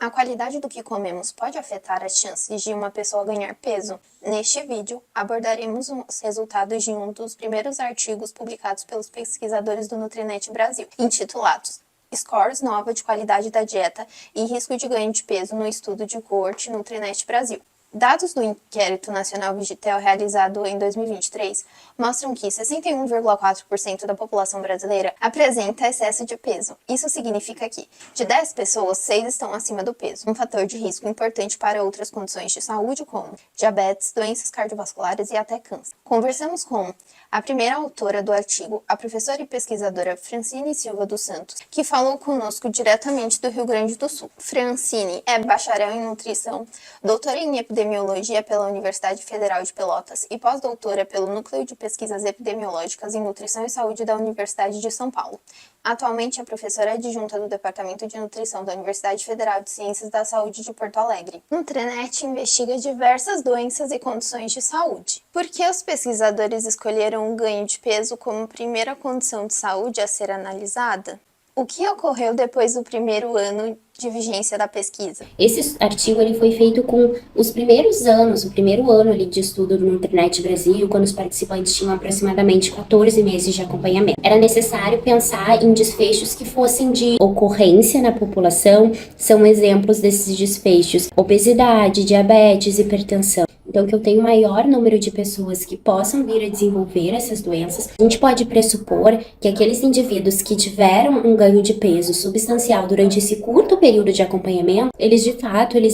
A qualidade do que comemos pode afetar as chances de uma pessoa ganhar peso? Neste vídeo, abordaremos os resultados de um dos primeiros artigos publicados pelos pesquisadores do Nutrinet Brasil, intitulados Scores Nova de Qualidade da Dieta e Risco de Ganho de Peso no Estudo de Coorte Nutrinet Brasil. Dados do Inquérito Nacional Vigitel realizado em 2023 mostram que 61,4% da população brasileira apresenta excesso de peso. Isso significa que, de 10 pessoas, 6 estão acima do peso, um fator de risco importante para outras condições de saúde como diabetes, doenças cardiovasculares e até câncer. Conversamos com a primeira autora do artigo, a professora e pesquisadora Francine Silva dos Santos, que falou conosco diretamente do Rio Grande do Sul. Francine é bacharel em nutrição, doutora em epidemiologia pela Universidade Federal de Pelotas e pós-doutora pelo Núcleo de Pesquisas Epidemiológicas em Nutrição e Saúde da Universidade de São Paulo. Atualmente é professora adjunta do Departamento de Nutrição da Universidade Federal de Ciências da Saúde de Porto Alegre. Nutrinet investiga diversas doenças e condições de saúde. Por que os pesquisadores escolheram o ganho de peso como primeira condição de saúde a ser analisada? O que ocorreu depois do primeiro ano de vigência da pesquisa? Esse artigo ele foi feito com os primeiros anos, o primeiro ano ali de estudo do Nutrinet Brasil, quando os participantes tinham aproximadamente 14 meses de acompanhamento. Era necessário pensar em desfechos que fossem de ocorrência na população, são exemplos desses desfechos: obesidade, diabetes, hipertensão. Então, que eu tenho maior número de pessoas que possam vir a desenvolver essas doenças, a gente pode pressupor que aqueles indivíduos que tiveram um ganho de peso substancial durante esse curto período de acompanhamento, eles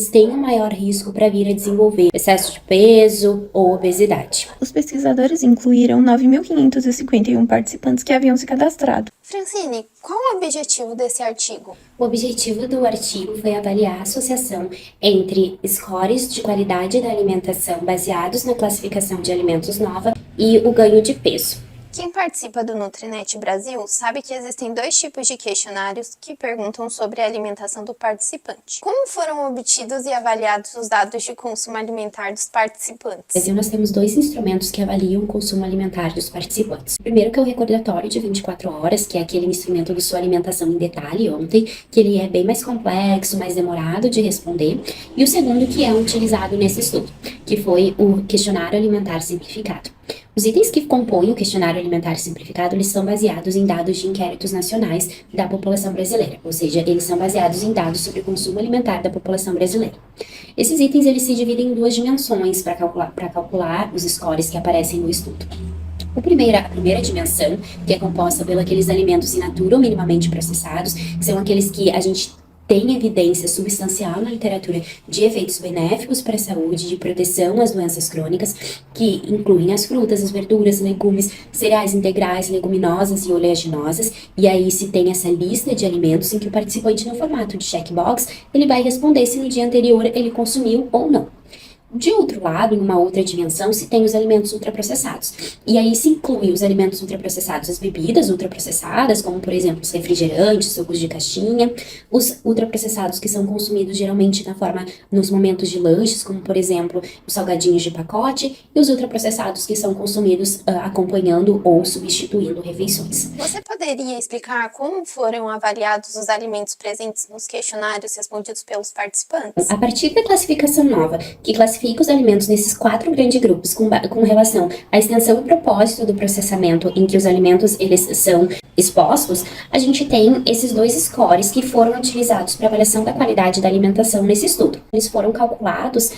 têm um maior risco para vir a desenvolver excesso de peso ou obesidade. Os pesquisadores incluíram 9.551 participantes que haviam se cadastrado. Francine, qual o objetivo desse artigo? O objetivo do artigo foi avaliar a associação entre scores de qualidade da alimentação baseados na classificação de alimentos nova e o ganho de peso. Quem participa do Nutrinet Brasil sabe que existem 2 tipos de questionários que perguntam sobre a alimentação do participante. Como foram obtidos e avaliados os dados de consumo alimentar dos participantes? No Brasil, nós temos 2 instrumentos que avaliam o consumo alimentar dos participantes. O primeiro, que é o recordatório de 24 horas, que é aquele instrumento de sua alimentação em detalhe ontem, que ele é bem mais complexo, mais demorado de responder. E o segundo, que é utilizado nesse estudo, que foi o questionário alimentar simplificado. Os itens que compõem o questionário alimentar simplificado, eles são baseados em dados de inquéritos nacionais da população brasileira, ou seja, eles são baseados em dados sobre o consumo alimentar da população brasileira. Esses itens, eles se dividem em 2 dimensões para calcular os scores que aparecem no estudo. A primeira dimensão, que é composta pelos aqueles alimentos in natura ou minimamente processados, que são aqueles que a gente tem evidência substancial na literatura de efeitos benéficos para a saúde, de proteção às doenças crônicas, que incluem as frutas, as verduras, legumes, cereais integrais, leguminosas e oleaginosas. E aí se tem essa lista de alimentos em que o participante, no formato de checkbox, ele vai responder se no dia anterior ele consumiu ou não. De outro lado, em uma outra dimensão, se tem os alimentos ultraprocessados. E aí se inclui os alimentos ultraprocessados, as bebidas ultraprocessadas, como por exemplo os refrigerantes, sucos de caixinha, os ultraprocessados que são consumidos geralmente nos momentos de lanches, como por exemplo os salgadinhos de pacote, e os ultraprocessados que são consumidos acompanhando ou substituindo refeições. Você poderia explicar como foram avaliados os alimentos presentes nos questionários respondidos pelos participantes? A partir da classificação nova, que classifica os alimentos nesses 4 grandes grupos com relação à extensão e propósito do processamento em que os alimentos eles são expostos, a gente tem esses 2 scores que foram utilizados para avaliação da qualidade da alimentação nesse estudo. Eles foram calculados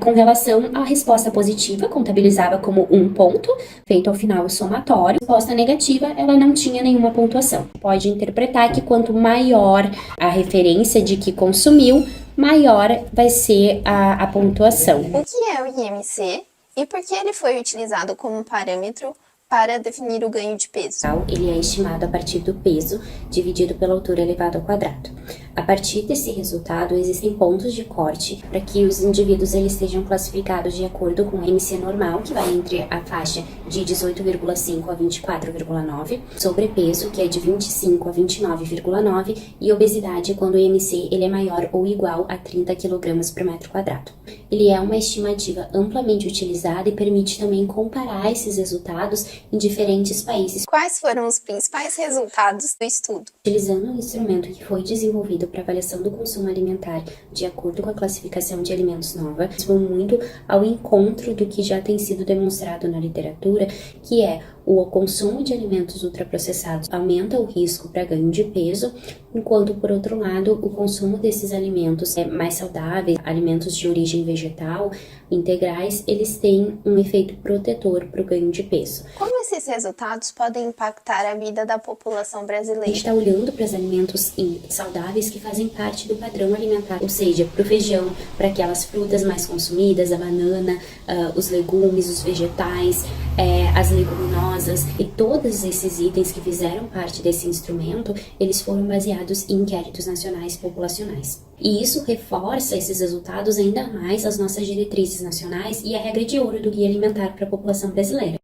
com relação à resposta positiva, contabilizava como 1 ponto, feito ao final o somatório. A resposta negativa, ela não tinha nenhuma pontuação. Pode interpretar que quanto maior a referência de que consumiu, maior vai ser a pontuação. O que é o IMC e por que ele foi utilizado como parâmetro para definir o ganho de peso? Ele é estimado a partir do peso dividido pela altura elevado ao quadrado. A partir desse resultado, existem pontos de corte para que os indivíduos eles estejam classificados de acordo com o IMC normal, que vai entre a faixa de 18,5 a 24,9, sobrepeso, que é de 25 a 29,9, e obesidade, quando o IMC ele é maior ou igual a 30 kg por metro quadrado. Ele é uma estimativa amplamente utilizada e permite também comparar esses resultados em diferentes países. Quais foram os principais resultados do estudo? Utilizando um instrumento que foi desenvolvido trazido para avaliação do consumo alimentar de acordo com a classificação de alimentos nova vão muito ao encontro do que já tem sido demonstrado na literatura, que é o consumo de alimentos ultraprocessados aumenta o risco para ganho de peso, enquanto, por outro lado, o consumo desses alimentos mais saudáveis, alimentos de origem vegetal, integrais, eles têm um efeito protetor para o ganho de peso. Como esses resultados podem impactar a vida da população A brasileira? gente está olhando para os alimentos saudáveis que fazem parte do padrão alimentar, ou seja, para o feijão, para aquelas frutas mais consumidas, a banana, os legumes, os vegetais, as leguminosas, e todos esses itens que fizeram parte desse instrumento, eles foram baseados em inquéritos nacionais e populacionais. E isso reforça esses resultados ainda mais as nossas diretrizes nacionais e a regra de ouro do Guia Alimentar para a população brasileira.